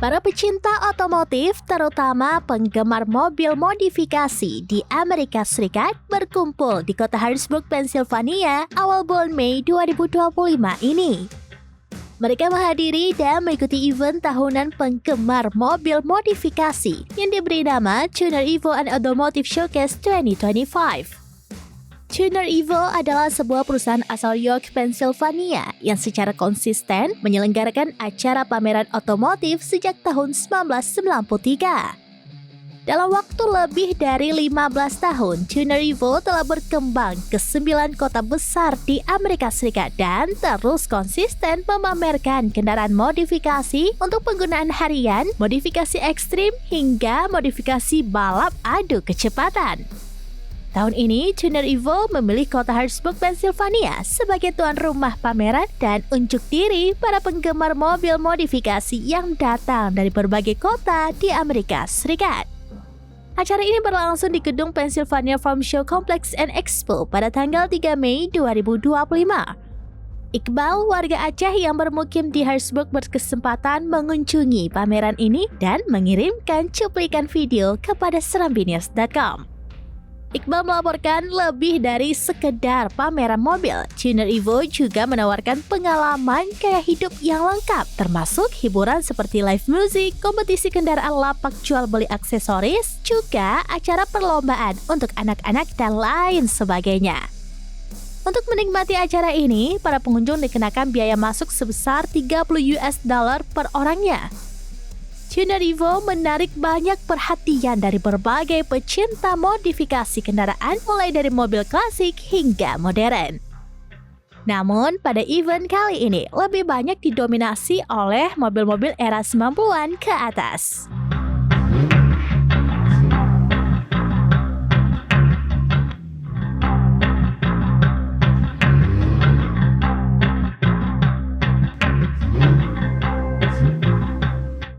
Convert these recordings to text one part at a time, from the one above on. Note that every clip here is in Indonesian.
Para pecinta otomotif, terutama penggemar mobil modifikasi di Amerika Serikat, berkumpul di kota Harrisburg, Pennsylvania, awal bulan Mei 2025 ini. Mereka menghadiri dan mengikuti event tahunan penggemar mobil modifikasi yang diberi nama Tuner Evo and Automotive Showcase 2025. Tuner Evo adalah sebuah perusahaan asal York, Pennsylvania yang secara konsisten menyelenggarakan acara pameran otomotif sejak tahun 1993. Dalam waktu lebih dari 15 tahun, Tuner Evo telah berkembang ke 9 kota besar di Amerika Serikat dan terus konsisten memamerkan kendaraan modifikasi untuk penggunaan harian, modifikasi ekstrim, hingga modifikasi balap adu kecepatan. Tahun ini, Tuner Evo memilih kota Harrisburg, Pennsylvania sebagai tuan rumah pameran dan unjuk diri para penggemar mobil modifikasi yang datang dari berbagai kota di Amerika Serikat. Acara ini berlangsung di gedung Pennsylvania Farm Show Complex and Expo pada tanggal 3 Mei 2025. Iqbal, warga Aceh yang bermukim di Harrisburg, berkesempatan mengunjungi pameran ini dan mengirimkan cuplikan video kepada serambiniers.com. Iqbal melaporkan lebih dari sekedar pameran mobil, Tuner Evo juga menawarkan pengalaman gaya hidup yang lengkap, termasuk hiburan seperti live music, kompetisi kendaraan lapak jual beli aksesoris, juga acara perlombaan untuk anak-anak dan lain sebagainya. Untuk menikmati acara ini, para pengunjung dikenakan biaya masuk sebesar $30 per orangnya. Tuner Evo menarik banyak perhatian dari berbagai pecinta modifikasi kendaraan mulai dari mobil klasik hingga modern. Namun, pada event kali ini lebih banyak didominasi oleh mobil-mobil era 90-an ke atas.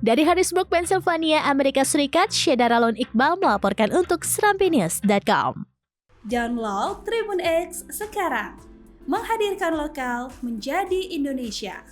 Dari Harrisburg, Pennsylvania, Amerika Serikat, Syeda Ralon Iqbal melaporkan untuk serambiniers.com. Download Tribun X sekarang, menghadirkan lokal menjadi Indonesia.